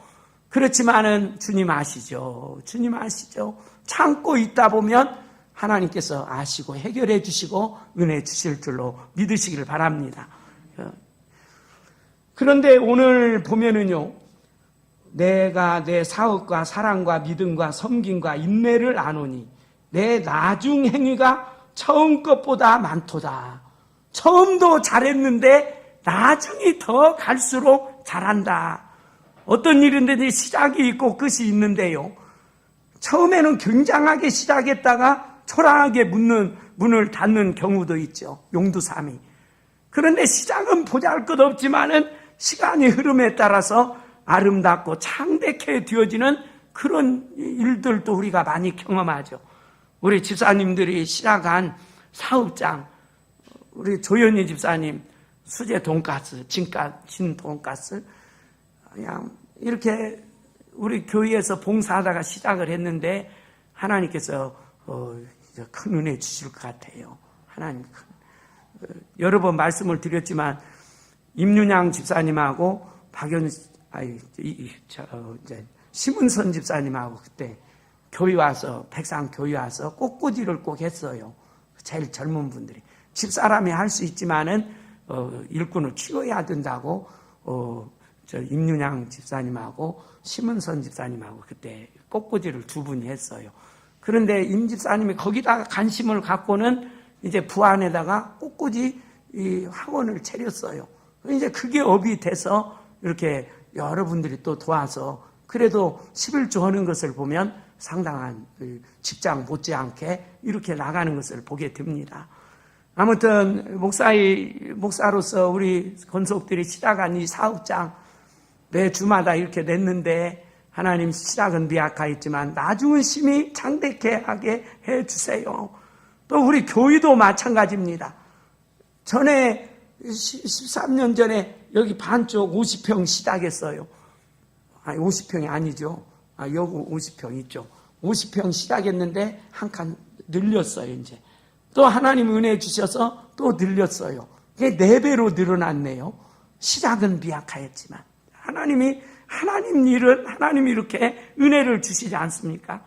그렇지만은 주님 아시죠. 주님 아시죠. 참고 있다 보면 하나님께서 아시고 해결해 주시고 은혜 주실 줄로 믿으시기를 바랍니다. 그런데 오늘 보면은요, 내가 내 사업과 사랑과 믿음과 섬김과 인내를 아노니 내 나중 행위가 처음 것보다 많도다. 처음도 잘했는데 나중이 더 갈수록 잘한다. 어떤 일인데 시작이 있고 끝이 있는데요, 처음에는 굉장하게 시작했다가 초라하게 문을 닫는 경우도 있죠. 용두삼이. 그런데 시작은 보잘것없지만은 시간의 흐름에 따라서 아름답고 창대케 되어지는 그런 일들도 우리가 많이 경험하죠. 우리 집사님들이 시작한 사업장, 우리 조현희 집사님 수제 돈가스, 진 돈가스, 그냥 이렇게 우리 교회에서 봉사하다가 시작을 했는데 하나님께서 큰 은혜 주실 것 같아요. 하나님 여러 번 말씀을 드렸지만 임윤양 집사님하고 심은선 집사님하고 그때 교회 와서 백상 교회 와서 꽃꽂이를 꼭 했어요. 제일 젊은 분들이 집사람이 할 수 있지만은 일꾼을 키워야 된다고 임윤양 집사님하고 심은선 집사님하고 그때 꽃꽂이를 두 분이 했어요. 그런데 임 집사님이 거기다가 관심을 갖고는 이제 부안에다가 꽃꽂이 학원을 차렸어요. 이제 그게 업이 돼서 이렇게 여러분들이 또 도와서 그래도 11조 하는 것을 보면 상당한 직장 못지않게 이렇게 나가는 것을 보게 됩니다. 아무튼 목사로서 우리 권속들이 시작한 이 사업장 매 주마다 이렇게 냈는데 하나님 시작은 미약하였지만 나중은 심히 창대케 하게 해주세요. 또 우리 교회도 마찬가지입니다. 전에 13년 전에 여기 반쪽 50평 시작했어요. 아니 50평이 아니죠. 여기 50평 있죠. 50평 시작했는데 한 칸 늘렸어요. 이제 또 하나님 은혜 주셔서 또 늘렸어요. 이게 4배로 늘어났네요. 시작은 미약하였지만 하나님이 이렇게 은혜를 주시지 않습니까?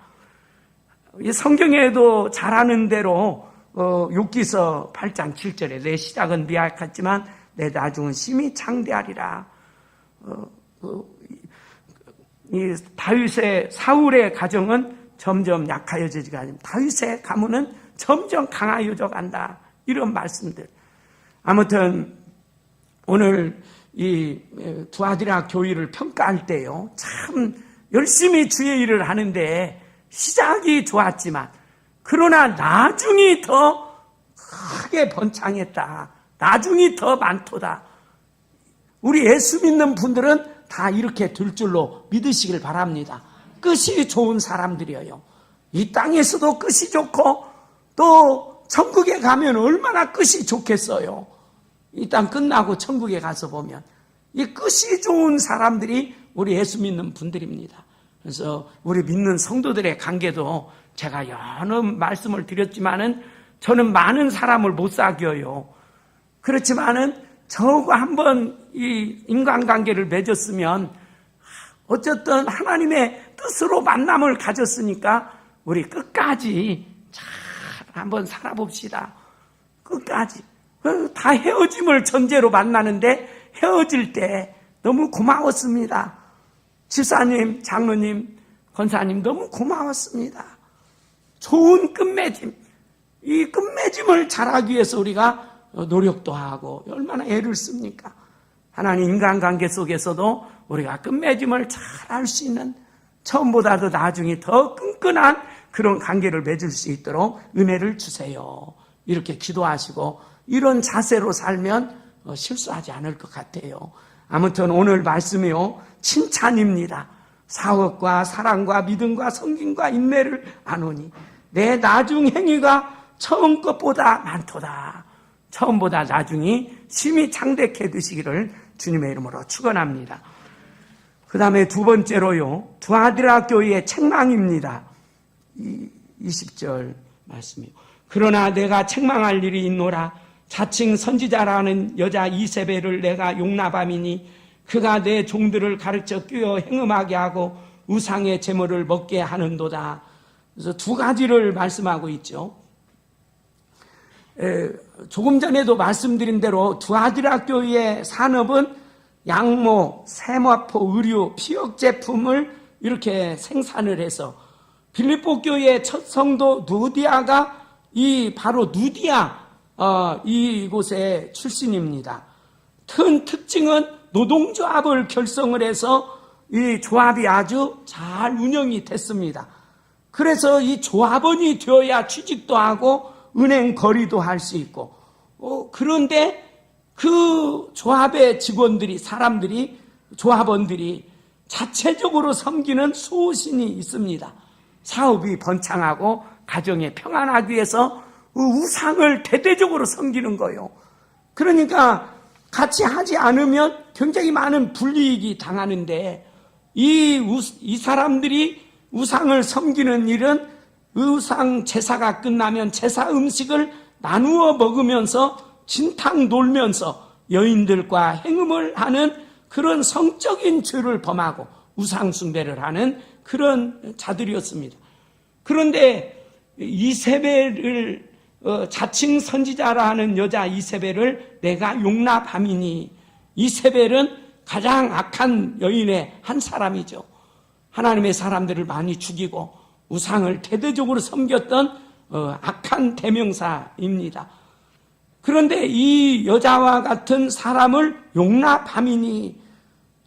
성경에도 잘하는 대로 욥기서 8장 7절에 내 시작은 미약했지만 내 나중은 심히 창대하리라. 이 사울의 가정은 점점 약하여지지가 아니라 다윗의 가문은 점점 강하여져 간다. 이런 말씀들. 아무튼 오늘 이 두아디라 교회를 평가할 때요, 참 열심히 주의 일을 하는데 시작이 좋았지만 그러나 나중이 더 크게 번창했다. 나중이 더 많도다. 우리 예수 믿는 분들은 다 이렇게 될 줄로 믿으시길 바랍니다. 끝이 좋은 사람들이에요. 이 땅에서도 끝이 좋고 또 천국에 가면 얼마나 끝이 좋겠어요. 이 땅 끝나고 천국에 가서 보면 이 끝이 좋은 사람들이 우리 예수 믿는 분들입니다. 그래서 우리 믿는 성도들의 관계도 제가 여러 말씀을 드렸지만은 저는 많은 사람을 못 사귀어요. 그렇지만은 저와 한번 이 인간관계를 맺었으면 어쨌든 하나님의 뜻으로 만남을 가졌으니까 우리 끝까지 잘 한번 살아봅시다. 끝까지. 다 헤어짐을 전제로 만나는데 헤어질 때 너무 고마웠습니다. 집사님, 장로님, 권사님 너무 고마웠습니다. 좋은 끝맺음. 이 끝맺음을 잘하기 위해서 우리가 노력도 하고 얼마나 애를 씁니까? 하나님 인간관계 속에서도 우리가 끝맺음을 잘 할 수 있는 처음보다도 나중에 더 끈끈한 그런 관계를 맺을 수 있도록 은혜를 주세요. 이렇게 기도하시고 이런 자세로 살면 실수하지 않을 것 같아요. 아무튼 오늘 말씀이요, 칭찬입니다. 사업과 사랑과 믿음과 섬김과 인내를 아노니 내 나중 행위가 처음 것보다 많도다. 처음보다 나중이 심히 창대케 되시기를 주님의 이름으로 축원합니다. 그 다음에 두 번째로요, 두아디라 교회의 책망입니다. 20절 말씀이요. 그러나 내가 책망할 일이 있노라. 자칭 선지자라는 여자 이세벨을 내가 용납함이니 그가 내 종들을 가르쳐 끼어 행음하게 하고 우상의 제물을 먹게 하는도다. 그래서 두 가지를 말씀하고 있죠. 조금 전에도 말씀드린 대로 두아디라 교회의 산업은 양모, 세마포, 의류, 피혁 제품을 이렇게 생산을 해서 빌립보 교회의 첫 성도 누디아가 바로 누디아 이곳의 출신입니다. 큰 특징은 노동조합을 결성을 해서 이 조합이 아주 잘 운영이 됐습니다. 그래서 이 조합원이 되어야 취직도 하고 은행 거래도 할 수 있고, 그런데 그 조합의 직원들이, 조합원들이 자체적으로 섬기는 소신이 있습니다. 사업이 번창하고 가정이 평안하기 위해서 우상을 대대적으로 섬기는 거예요. 그러니까 같이 하지 않으면 굉장히 많은 불이익이 당하는데 이 사람들이 우상을 섬기는 일은 우상 제사가 끝나면 제사 음식을 나누어 먹으면서 진탕 놀면서 여인들과 행음을 하는 그런 성적인 죄를 범하고 우상 숭배를 하는 그런 자들이었습니다. 그런데 이세벨을 자칭 선지자라 하는 여자 이세벨을 내가 용납함이니, 이세벨은 가장 악한 여인의 한 사람이죠. 하나님의 사람들을 많이 죽이고 우상을 대대적으로 섬겼던 악한 대명사입니다. 그런데 이 여자와 같은 사람을 용납함이니,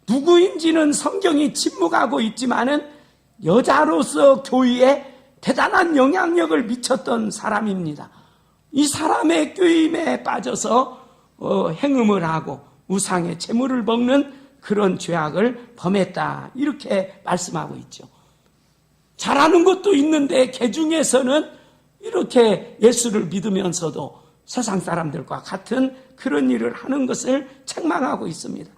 누구인지는 성경이 침묵하고 있지만은 여자로서 교회에 대단한 영향력을 미쳤던 사람입니다. 이 사람의 꾀임에 빠져서 행음을 하고 우상의 재물을 먹는 그런 죄악을 범했다, 이렇게 말씀하고 있죠. 잘하는 것도 있는데 그 중에서는 이렇게 예수를 믿으면서도 세상 사람들과 같은 그런 일을 하는 것을 책망하고 있습니다.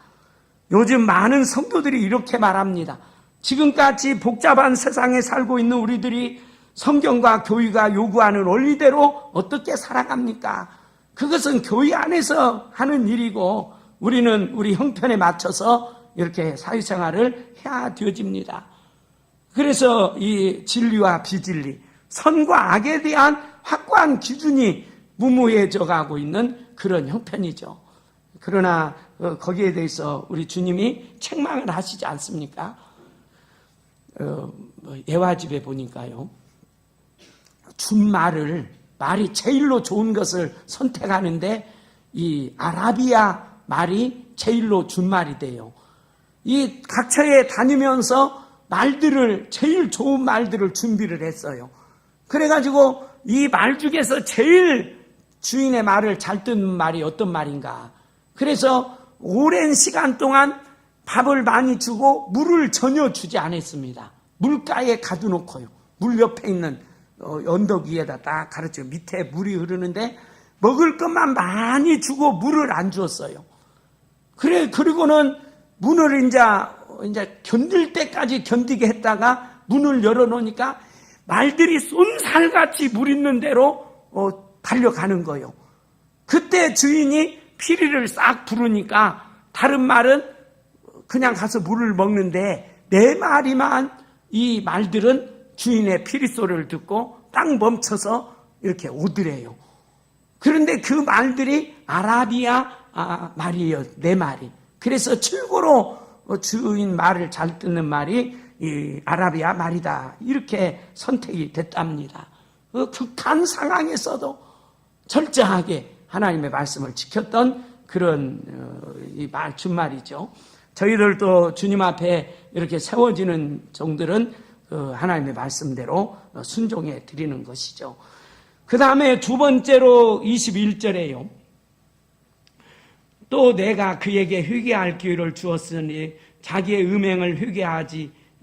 요즘 많은 성도들이 이렇게 말합니다. 지금까지 복잡한 세상에 살고 있는 우리들이 성경과 교회가 요구하는 원리대로 어떻게 살아갑니까? 그것은 교회 안에서 하는 일이고 우리는 우리 형편에 맞춰서 이렇게 사회생활을 해야 되어집니다. 그래서 이 진리와 비진리, 선과 악에 대한 확고한 기준이 무모해져 가고 있는 그런 형편이죠. 그러나 거기에 대해서 우리 주님이 책망을 하시지 않습니까? 예화집에 보니까요, 준말을, 말이 제일로 좋은 것을 선택하는데 이 아라비아 말이 제일로 준말이 돼요. 이 각처에 다니면서 말들을, 제일 좋은 말들을 준비를 했어요. 그래가지고 이 말 중에서 제일 주인의 말을 잘 듣는 말이 어떤 말인가. 그래서 오랜 시간 동안 밥을 많이 주고 물을 전혀 주지 않았습니다. 물가에 가둬놓고요. 물 옆에 있는 언덕 위에다 딱 가르쳐, 밑에 물이 흐르는데 먹을 것만 많이 주고 물을 안 주었어요. 그리고는 문을 이제 견딜 때까지 견디게 했다가 문을 열어놓으니까 말들이 쏜살같이 물 있는 대로 달려가는 거예요. 그때 주인이 피리를 싹 부르니까 다른 말은 그냥 가서 물을 먹는데 네 마리만 이 말들은 주인의 피리 소리를 듣고 딱 멈춰서 이렇게 오더래요. 그런데 그 말들이 아라비아 말이에요. 네 마리. 그래서 최고로 주인 말을 잘 듣는 말이 이 아라비아 말이다, 이렇게 선택이 됐답니다. 극한 상황에서도 철저하게 하나님의 말씀을 지켰던 그런 이 준말이죠. 저희들도 주님 앞에 이렇게 세워지는 종들은 하나님의 말씀대로 순종해 드리는 것이죠. 그 다음에 두 번째로 21절에요. 또 내가 그에게 회개할 기회를 주었으니 자기의 음행을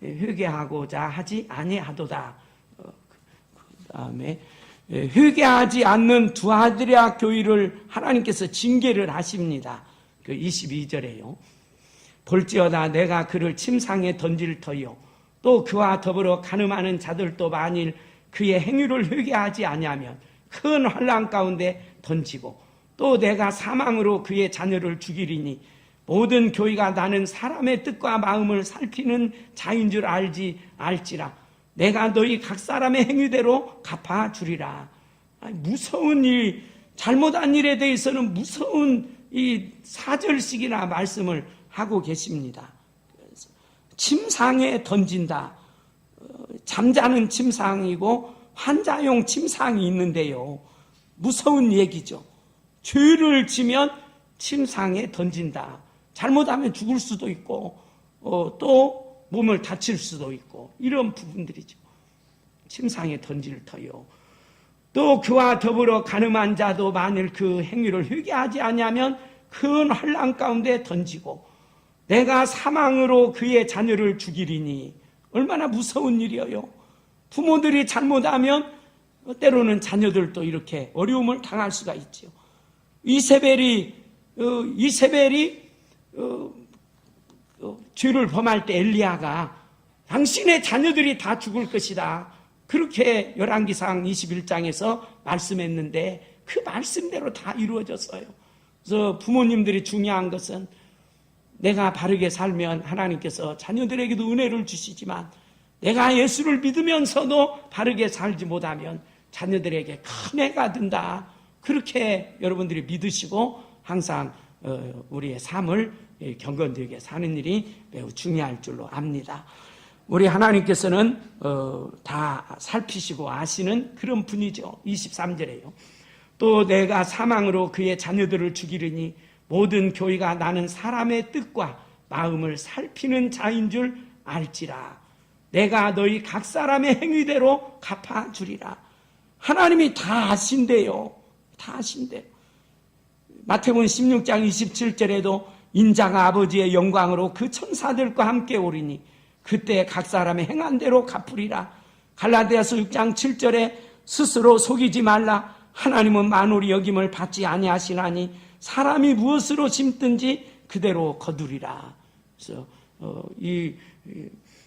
회개하고자 하지 아니하도다. 그 다음에 회개하지 않는 두아드랴 교회를 하나님께서 징계를 하십니다. 그 22절에요. 볼지어다 내가 그를 침상에 던질 터요. 또 그와 더불어 간음하는 자들도 만일 그의 행위를 회개하지 아니하면 큰 환난 가운데 던지고, 또 내가 사망으로 그의 자녀를 죽이리니 모든 교회가 나는 사람의 뜻과 마음을 살피는 자인 줄 알지라. 내가 너희 각 사람의 행위대로 갚아주리라. 무서운 일, 잘못한 일에 대해서는 무서운 이 4절씩이나 말씀을 하고 계십니다. 침상에 던진다. 잠자는 침상이고 환자용 침상이 있는데요, 무서운 얘기죠. 죄를 지면 침상에 던진다. 잘못하면 죽을 수도 있고 또 몸을 다칠 수도 있고, 이런 부분들이죠. 침상에 던질 터요. 또 그와 더불어 간음한 자도 만일 그 행위를 회개하지 아니하면 큰 환난 가운데 던지고, 내가 사망으로 그의 자녀를 죽이리니. 얼마나 무서운 일이에요. 부모들이 잘못하면 때로는 자녀들도 이렇게 어려움을 당할 수가 있죠. 이세벨이 죄를 범할 때 엘리야가 당신의 자녀들이 다 죽을 것이다, 그렇게 열왕기상 21장에서 말씀했는데 그 말씀대로 다 이루어졌어요. 그래서 부모님들이 중요한 것은 내가 바르게 살면 하나님께서 자녀들에게도 은혜를 주시지만 내가 예수를 믿으면서도 바르게 살지 못하면 자녀들에게 큰 해가 된다, 그렇게 여러분들이 믿으시고 항상 우리의 삶을 경건되게 사는 일이 매우 중요할 줄로 압니다. 우리 하나님께서는 다 살피시고 아시는 그런 분이죠. 23절에요. 또 내가 사망으로 그의 자녀들을 죽이리니 모든 교회가 나는 사람의 뜻과 마음을 살피는 자인 줄 알지라. 내가 너희 각 사람의 행위대로 갚아주리라. 하나님이 다 아신대요. 다 아신대요. 마태복음 16장 27절에도 인자가 아버지의 영광으로 그 천사들과 함께 오리니 그때 각 사람의 행한 대로 갚으리라. 갈라디아서 6장 7절에 스스로 속이지 말라. 하나님은 만홀이 여김을 받지 아니하시나니 사람이 무엇으로 심든지 그대로 거두리라. 그래서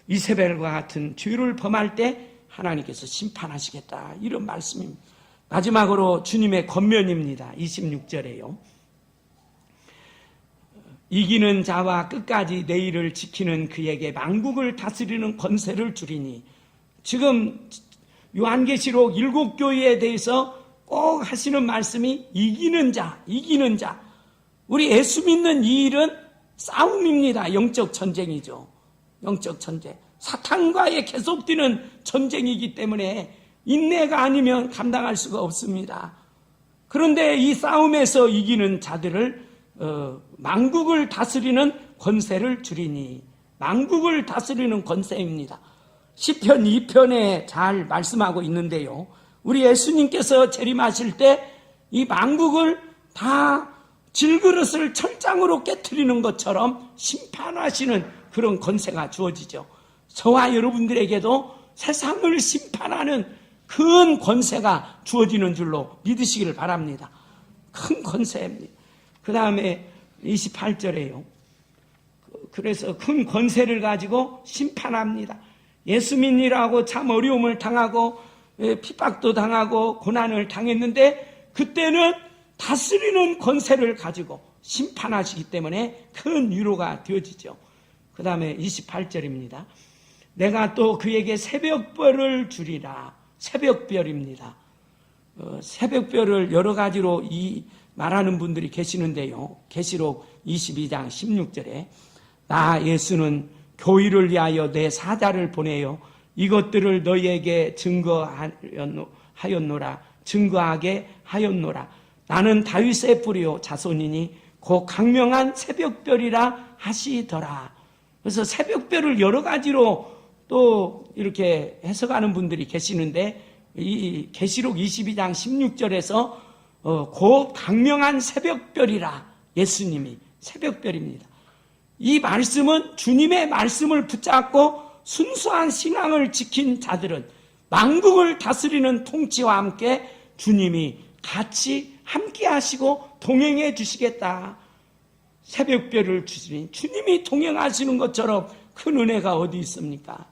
이세벨과 같은 죄를 범할 때 하나님께서 심판하시겠다, 이런 말씀입니다. 마지막으로 주님의 권면입니다. 26절에요. 이기는 자와 끝까지 내 일을 지키는 그에게 만국을 다스리는 권세를 주리니. 지금 요한계시록 7교회에 대해서 꼭 하시는 말씀이 이기는 자, 이기는 자. 우리 예수 믿는 이 일은 싸움입니다. 영적 전쟁이죠. 영적 전쟁. 사탄과의 계속되는 전쟁이기 때문에 인내가 아니면 감당할 수가 없습니다. 그런데 이 싸움에서 이기는 자들을 만국을 다스리는 권세를 주리니. 만국을 다스리는 권세입니다. 시편 2편에 잘 말씀하고 있는데요. 우리 예수님께서 재림하실 때 이 만국을 다 질그릇을 철장으로 깨트리는 것처럼 심판하시는 그런 권세가 주어지죠. 저와 여러분들에게도 세상을 심판하는 큰 권세가 주어지는 줄로 믿으시기를 바랍니다. 큰 권세입니다. 그 다음에 28절에요. 그래서 큰 권세를 가지고 심판합니다. 예수 믿으라고 참 어려움을 당하고 핍박도 당하고 고난을 당했는데 그때는 다스리는 권세를 가지고 심판하시기 때문에 큰 위로가 되어지죠. 그 다음에 28절입니다. 내가 또 그에게 새벽별을 주리라. 새벽별입니다. 새벽별을 여러 가지로 말하는 분들이 계시는데요. 계시록 22장 16절에 나 예수는 교회를 위하여 내 사자를 보내요. 이것들을 너희에게 증거하게 하였노라. 나는 다윗의 뿌리요 자손이니 곧 강명한 새벽별이라 하시더라. 그래서 새벽별을 여러 가지로 또 이렇게 해석하는 분들이 계시는데 이 계시록 22장 16절에서 곧 강명한 새벽별이라, 예수님이 새벽별입니다. 이 말씀은 주님의 말씀을 붙잡고 순수한 신앙을 지킨 자들은 만국을 다스리는 통치와 함께 주님이 같이 함께 하시고 동행해 주시겠다. 새벽별을 주시니 주님이 동행하시는 것처럼 큰 은혜가 어디 있습니까?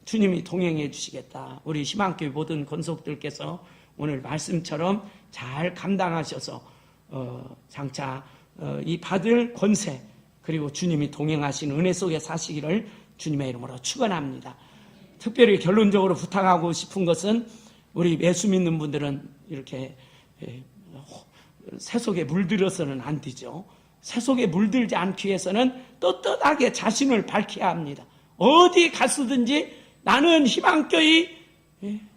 주님이 동행해 주시겠다. 우리 희망교회 모든 권속들께서 오늘 말씀처럼 잘 감당하셔서 장차 이 받을 권세 그리고 주님이 동행하시는 은혜 속에 사시기를 주님의 이름으로 축원합니다. 특별히 결론적으로 부탁하고 싶은 것은 우리 예수 믿는 분들은 이렇게 새 속에 물들어서는 안 되죠. 새 속에 물들지 않기 위해서는 떳떳하게 자신을 밝혀야 합니다. 어디 갔든지 나는 희망교회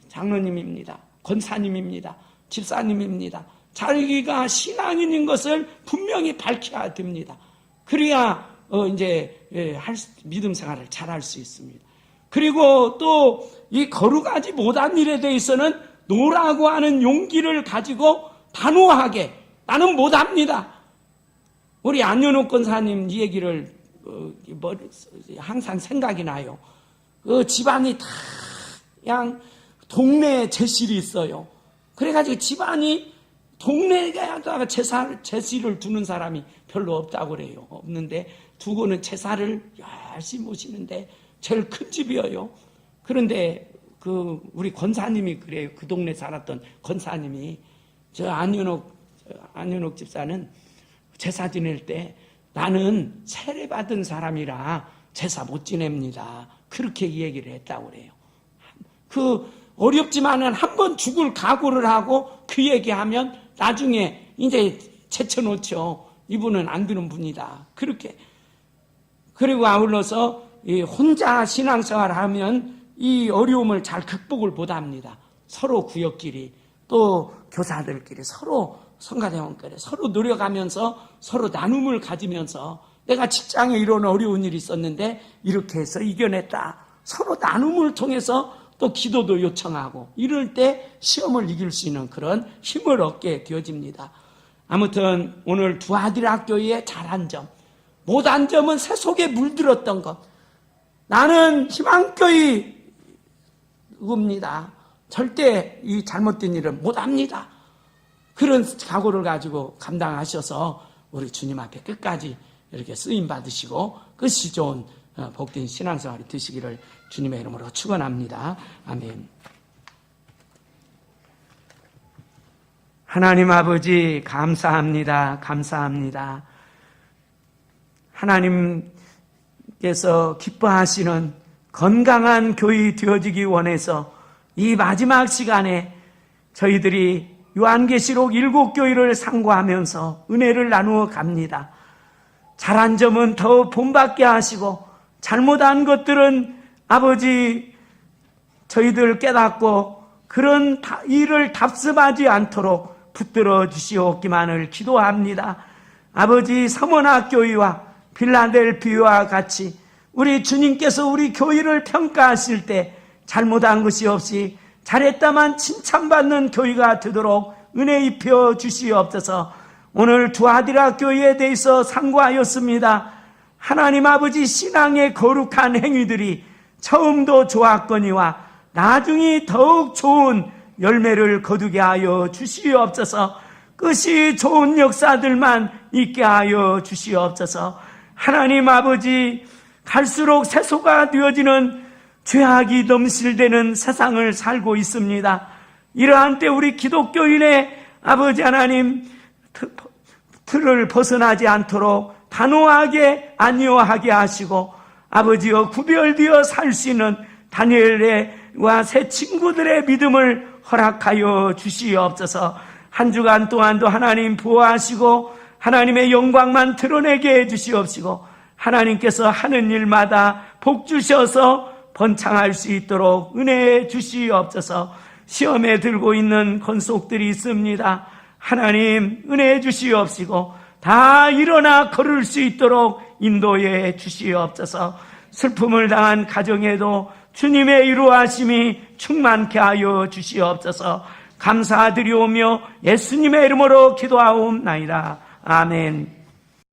장로님입니다. 권사님입니다. 집사님입니다. 자기가 신앙인인 것을 분명히 밝혀야 됩니다. 그래야 믿음 생활을 잘할 수 있습니다. 그리고 또 이 거룩하지 못한 일에 대해서는 노라고 하는 용기를 가지고 단호하게 나는 못합니다. 우리 안현옥 권사님 이 얘기를 항상 생각이 나요. 그 집안이 다 그냥 동네에 제실이 있어요. 그래가지고 집안이 동네에다가 제실을 두는 사람이 별로 없다고 그래요. 없는데 두고는 제사를 열심히 모시는데 제일 큰 집이에요. 그런데 우리 권사님이 그래요. 그 동네 살았던 권사님이, 저 안윤옥 집사는 제사 지낼 때 나는 세례받은 사람이라 제사 못 지냅니다. 그렇게 얘기를 했다고 그래요. 어렵지만은 한번 죽을 각오를 하고 그 얘기하면 나중에 이제 제쳐놓죠. 이분은 안 되는 분이다. 그렇게. 그리고 아울러서 혼자 신앙생활을 하면 이 어려움을 잘 극복을 못합니다. 서로 구역끼리 또 교사들끼리 서로 성가대원끼리 서로 노력하면서 서로 나눔을 가지면서 내가 직장에 이런 어려운 일이 있었는데 이렇게 해서 이겨냈다. 서로 나눔을 통해서 또 기도도 요청하고 이럴 때 시험을 이길 수 있는 그런 힘을 얻게 되어집니다. 아무튼 오늘 두 아들 학교에 잘한 점, 못한 점은 새 속에 물들었던 것. 나는 희망교회입니다. 절대 이 잘못된 일은 못합니다. 그런 각오를 가지고 감당하셔서 우리 주님 앞에 끝까지 이렇게 쓰임 받으시고 끝이 좋은 복된 신앙생활이 되시기를 주님의 이름으로 축원합니다. 아멘. 하나님 아버지 감사합니다. 감사합니다. 하나님께서 기뻐하시는 건강한 교회 되어지기 원해서 이 마지막 시간에 저희들이 요한계시록 7교회를 상고하면서 은혜를 나누어 갑니다. 잘한 점은 더 본받게 하시고 잘못한 것들은 아버지 저희들 깨닫고 그런 일을 답습하지 않도록 붙들어 주시옵기만을 기도합니다. 아버지 서머나교회와 필라델피아와 같이 우리 주님께서 우리 교회를 평가하실 때 잘못한 것이 없이 잘했다만 칭찬받는 교회가 되도록 은혜 입혀 주시옵소서. 오늘 두아디라 교회에 대해서 상고하였습니다. 하나님 아버지 신앙의 거룩한 행위들이 처음도 좋았거니와 나중에 더욱 좋은 열매를 거두게 하여 주시옵소서. 끝이 좋은 역사들만 있게 하여 주시옵소서. 하나님 아버지 갈수록 세소가 되어지는 죄악이 넘실대는 세상을 살고 있습니다. 이러한 때 우리 기독교인의 아버지 하나님 틀을 벗어나지 않도록 단호하게 안위하게 하시고 아버지여 구별되어 살 수 있는 다니엘과 새 친구들의 믿음을 허락하여 주시옵소서. 한 주간 동안도 하나님 보호하시고 하나님의 영광만 드러내게 해주시옵시고 하나님께서 하는 일마다 복 주셔서 번창할 수 있도록 은혜해 주시옵소서. 시험에 들고 있는 권속들이 있습니다. 하나님 은혜해 주시옵시고 다 일어나 걸을 수 있도록 인도해 주시옵소서. 슬픔을 당한 가정에도 주님의 이루하심이 충만케 하여 주시옵소서. 감사드리오며 예수님의 이름으로 기도하옵나이다. 아멘.